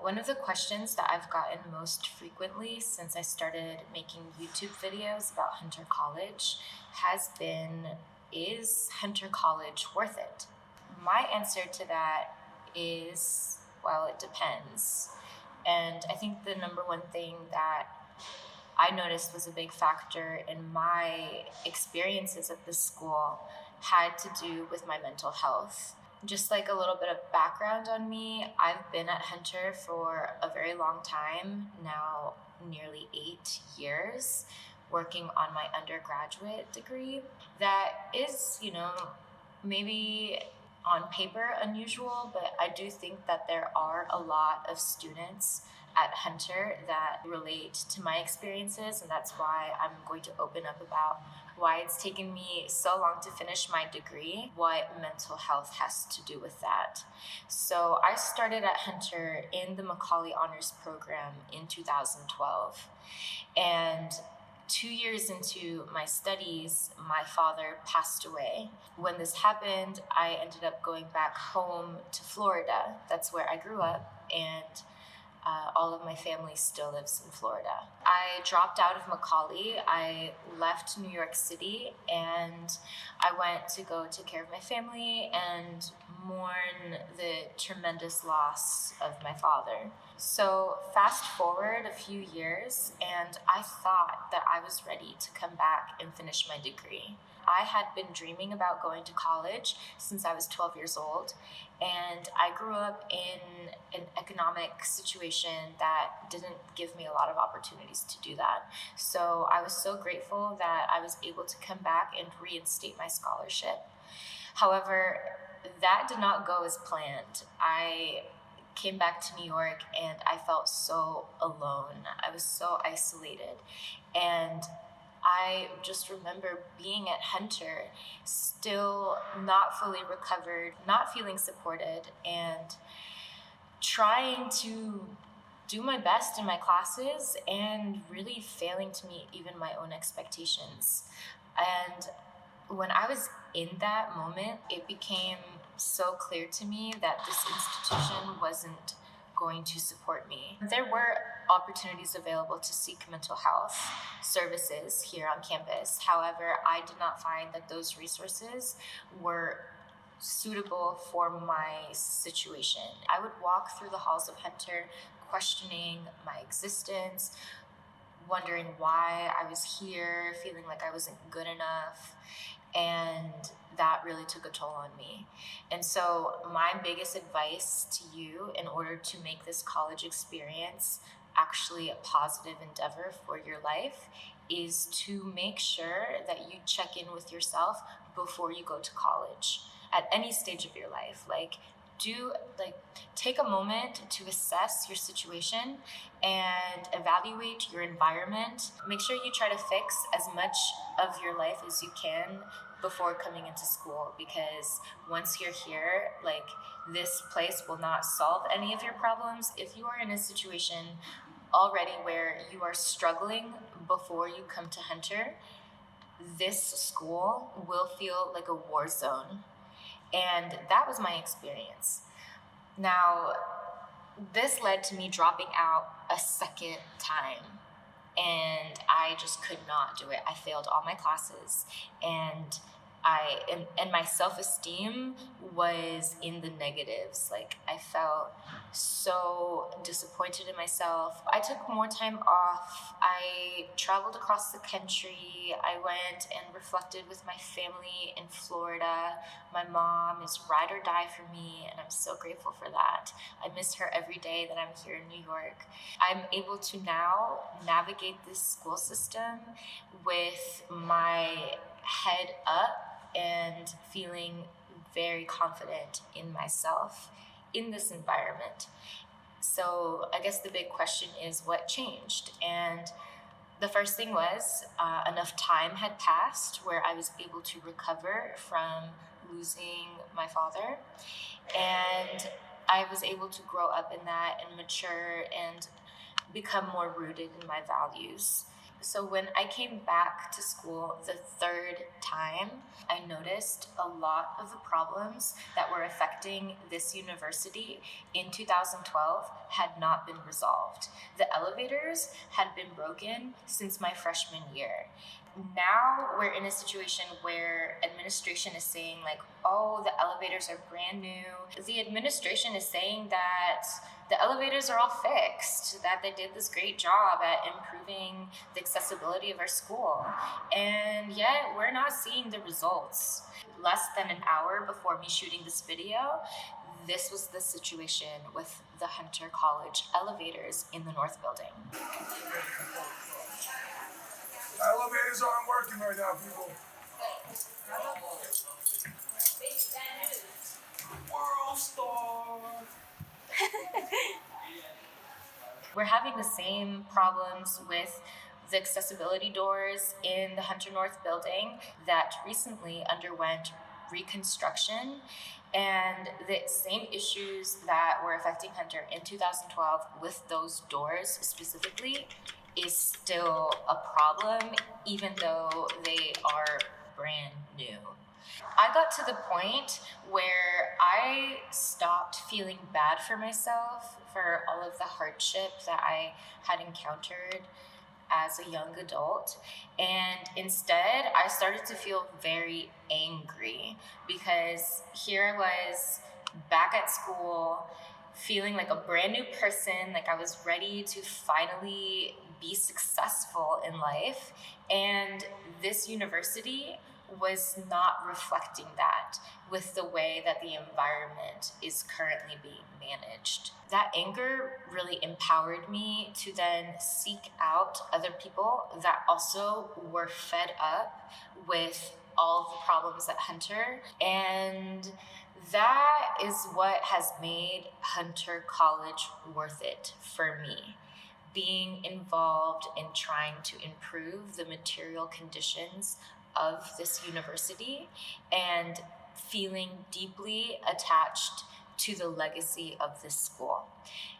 One of the questions that I've gotten most frequently since I started making YouTube videos about Hunter College has been, is Hunter College worth it? My answer to that is, well, it depends. And I think the number one thing that I noticed was a big factor in my experiences at this school had to do with my mental health. Just like a little bit of background on me, I've been at Hunter for a very long time, now nearly 8 years, working on my undergraduate degree. That is, maybe on paper unusual, but I do think that there are a lot of students at Hunter that relate to my experiences, and that's why I'm going to open up about why it's taken me so long to finish my degree, what mental health has to do with that. So I started at Hunter in the Macaulay Honors Program in 2012, and 2 years into my studies, my father passed away. When this happened, I ended up going back home to Florida. That's where I grew up, and all of my family still lives in Florida. I dropped out of Macaulay. I left New York City, and I went to go take care of my family and mourn the tremendous loss of my father. So fast forward a few years, and I thought that I was ready to come back and finish my degree. I had been dreaming about going to college since I was 12 years old, and I grew up in an economic situation that didn't give me a lot of opportunities to do that. So I was so grateful that I was able to come back and reinstate my scholarship. However, that did not go as planned. I came back to New York and I felt so alone. I was so isolated. And I just remember being at Hunter, still not fully recovered, not feeling supported, and trying to do my best in my classes and really failing to meet even my own expectations. And when I was in that moment, it became so clear to me that this institution wasn't going to support me. There were opportunities available to seek mental health services here on campus. However, I did not find that those resources were suitable for my situation. I would walk through the halls of Hunter questioning my existence, wondering why I was here, feeling like I wasn't good enough, and that really took a toll on me. And so my biggest advice to you in order to make this college experience actually a positive endeavor for your life is to make sure that you check in with yourself before you go to college at any stage of your life. Take a moment to assess your situation and evaluate your environment. Make sure you try to fix as much of your life as you can before coming into school, because once you're here, this place will not solve any of your problems. If you are in a situation already where you are struggling before you come to Hunter, this school will feel like a war zone. And that was my experience. Now, this led to me dropping out a second time, and I just could not do it. I failed all my classes, and my self-esteem was in the negatives. I felt so disappointed in myself. I took more time off. I traveled across the country. I went and reflected with my family in Florida. My mom is ride or die for me, and I'm so grateful for that. I miss her every day that I'm here in New York. I'm able to now navigate this school system with my head up and feeling very confident in myself in this environment. So I guess the big question is, what changed? And the first thing was enough time had passed where I was able to recover from losing my father, and I was able to grow up in that and mature and become more rooted in my values. So when I came back to school the third time, I noticed a lot of the problems that were affecting this university in 2012 had not been resolved. The elevators had been broken since my freshman year. Now we're in a situation where administration is saying like, oh, the elevators are brand new. The administration is saying that the elevators are all fixed, that they did this great job at improving the accessibility of our school. And yet we're not seeing the results. Less than an hour before me shooting this video, this was the situation with the Hunter College elevators in the North Building. Elevators aren't working right now, people. World star. We're having the same problems with the accessibility doors in the Hunter North building that recently underwent reconstruction, and the same issues that were affecting Hunter in 2012 with those doors specifically is still a problem, even though they are brand new. I got to the point where I stopped feeling bad for myself for all of the hardship that I had encountered as a young adult. And instead, I started to feel very angry because here I was back at school, feeling like a brand new person, like I was ready to finally be successful in life. And this university was not reflecting that with the way that the environment is currently being managed. That anger really empowered me to then seek out other people that also were fed up with all of the problems at Hunter. And that is what has made Hunter College worth it for me. Being involved in trying to improve the material conditions of this university and feeling deeply attached to the legacy of this school.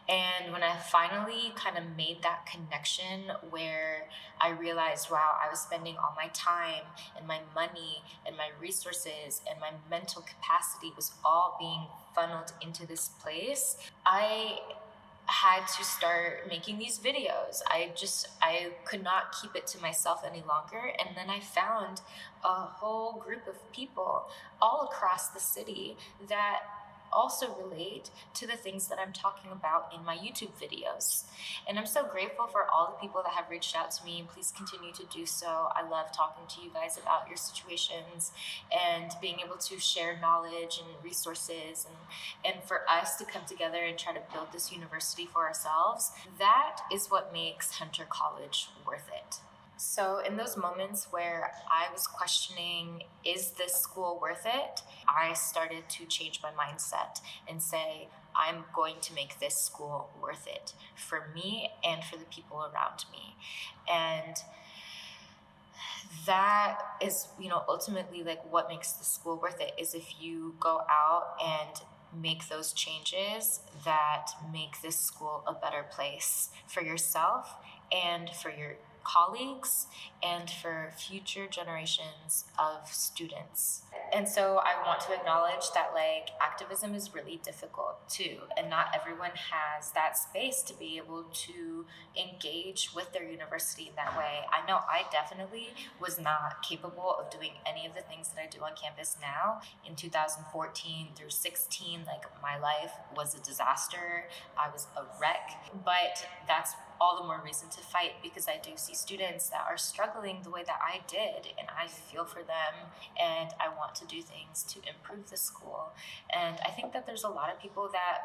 And when I finally kind of made that connection where I realized, wow, I was spending all my time and my money and my resources and my mental capacity was all being funneled into this place, I had to start making these videos. I could not keep it to myself any longer. And then I found a whole group of people all across the city that also relate to the things that I'm talking about in my YouTube videos. And I'm so grateful for all the people that have reached out to me. Please continue to do so. I love talking to you guys about your situations and being able to share knowledge and resources and for us to come together and try to build this university for ourselves. That is what makes Hunter College worth it. So in those moments where I was questioning, is this school worth it? I started to change my mindset and say, I'm going to make this school worth it for me and for the people around me. And that is, ultimately like what makes the school worth it is if you go out and make those changes that make this school a better place for yourself and for your colleagues and for future generations of students. And so I want to acknowledge that activism is really difficult too, and not everyone has that space to be able to engage with their university in that way. I know I definitely was not capable of doing any of the things that I do on campus now. In 2014 through 16, my life was a disaster. I was a wreck, but that's all the more reason to fight because I do see students that are struggling the way that I did, and I feel for them, and I want to do things to improve the school. And I think that there's a lot of people that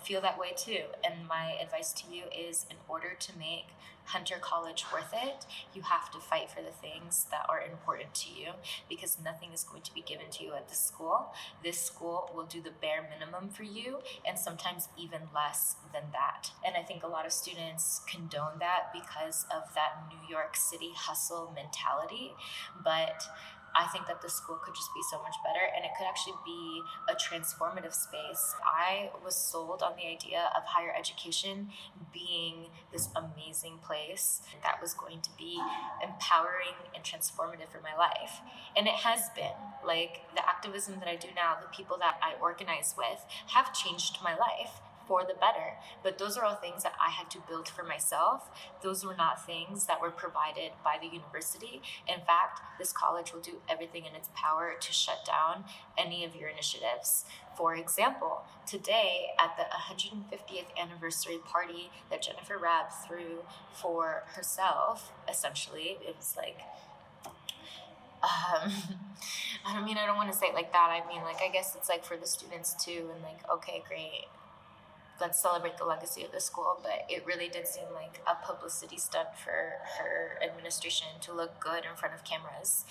feel that way too. And my advice to you is, in order to make Hunter College worth it, you have to fight for the things that are important to you, because nothing is going to be given to you at this school. This school will do the bare minimum for you, and sometimes even less than that. And I think a lot of students condone that because of that New York City hustle mentality. But I think that the school could just be so much better, and it could actually be a transformative space. I was sold on the idea of higher education being this amazing place that was going to be empowering and transformative for my life. And it has been. Like the activism that I do now, the people that I organize with have changed my life for the better. But those are all things that I had to build for myself. Those were not things that were provided by the university. In fact, this college will do everything in its power to shut down any of your initiatives. For example, today at the 150th anniversary party that Jennifer Rabb threw for herself, essentially, it was like, um, I don't want to say it like that. I mean, like, I guess it's like for the students too, and like, okay, great, let's celebrate the legacy of the school. But it really did seem like a publicity stunt for her administration to look good in front of cameras.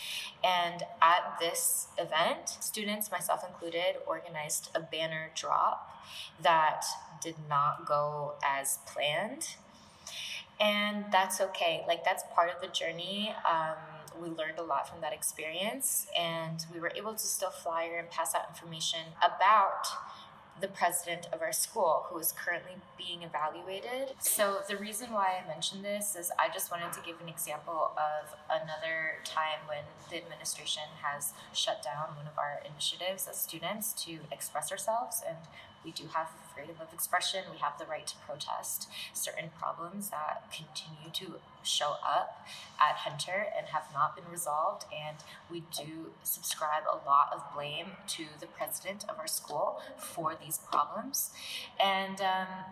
And at this event, students, myself included, organized a banner drop that did not go as planned. And that's okay. Like, that's part of the journey. We learned a lot from that experience, and we were able to still flyer and pass out information about the president of our school, who is currently being evaluated. So the reason why I mentioned this is I just wanted to give an example of another time when the administration has shut down one of our initiatives as students to express ourselves. And we do have freedom of expression. We have the right to protest certain problems that continue to show up at Hunter and have not been resolved. And we do subscribe a lot of blame to the president of our school for these problems. And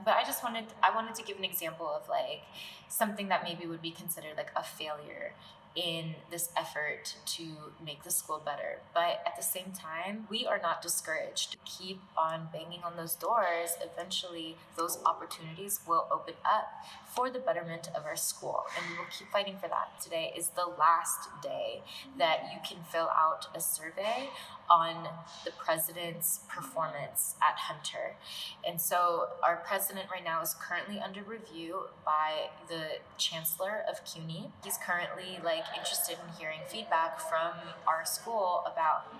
but I wanted to give an example of like something that maybe would be considered like a failure in this effort to make the school better. But at the same time, we are not discouraged. Keep on banging on those doors. Eventually, those opportunities will open up for the betterment of our school, and we will keep fighting for that. Today is the last day that you can fill out a survey on the president's performance at Hunter. And so our president right now is currently under review by the chancellor of CUNY. He's currently like interested in hearing feedback from our school about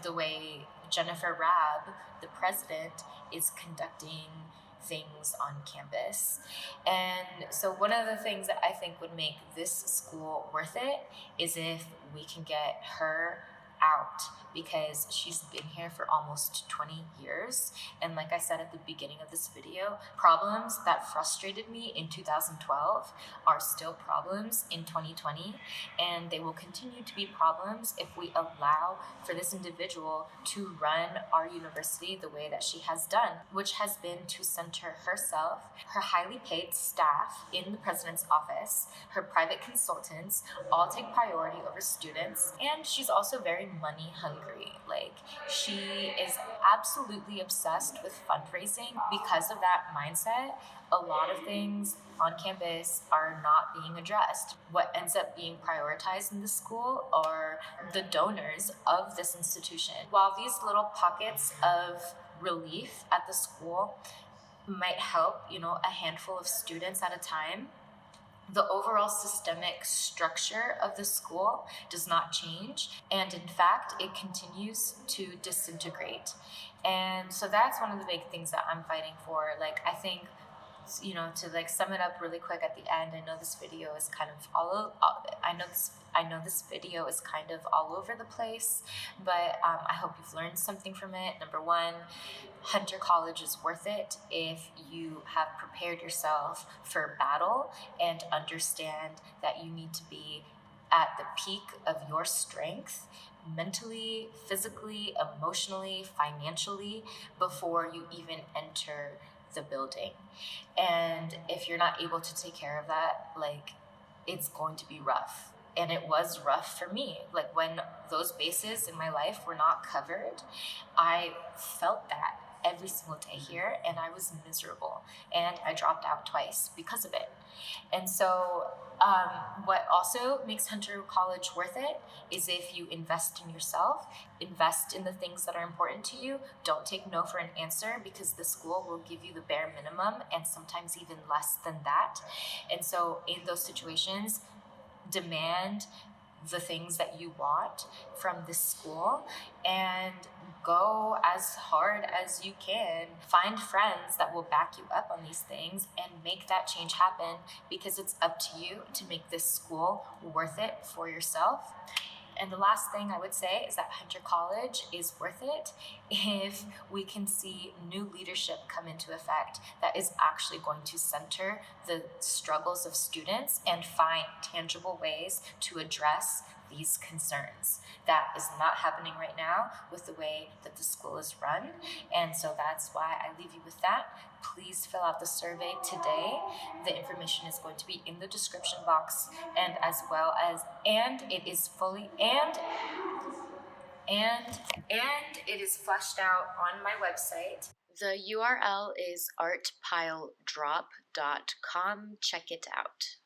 the way Jennifer Rabb, the president, is conducting things on campus. And so one of the things that I think would make this school worth it is if we can get her out, because she's been here for almost 20 years. And like I said at the beginning of this video, problems that frustrated me in 2012 are still problems in 2020, and they will continue to be problems if we allow for this individual to run our university the way that she has done, which has been to center herself, her highly paid staff in the president's office, her private consultants, all take priority over students, and she's also very money hungry. Like, she is absolutely obsessed with fundraising. Because of that mindset, a lot of things on campus are not being addressed. What ends up being prioritized in the school are the donors of this institution. While these little pockets of relief at the school might help, a handful of students at a time, the overall systemic structure of the school does not change, and in fact it continues to disintegrate. And so that's one of the big things that I'm fighting for. Like, I think, to like sum it up really quick at the end, I know this video is kind of I know this video is kind of all over the place, but I hope you've learned something from it. Number one, Hunter College is worth it if you have prepared yourself for battle and understand that you need to be at the peak of your strength mentally, physically, emotionally, financially before you even enter the building. And if you're not able to take care of that, like, it's going to be rough. And it was rough for me. Like, when those bases in my life were not covered, I felt that every single day here, and I was miserable, and I dropped out twice because of it. And so what also makes Hunter College worth it is if you invest in yourself, invest in the things that are important to you. Don't take no for an answer, because the school will give you the bare minimum and sometimes even less than that. And so in those situations, demand the things that you want from this school and go as hard as you can. Find friends that will back you up on these things and make that change happen, because it's up to you to make this school worth it for yourself. And the last thing I would say is that Hunter College is worth it if we can see new leadership come into effect that is actually going to center the struggles of students and find tangible ways to address these concerns. That is not happening right now with the way that the school is run. And so that's why I leave you with that. Please fill out the survey today. The information is going to be in the description box, and as well as, and it is fully, and it is fleshed out on my website. The URL is artpiledrop.com. Check it out.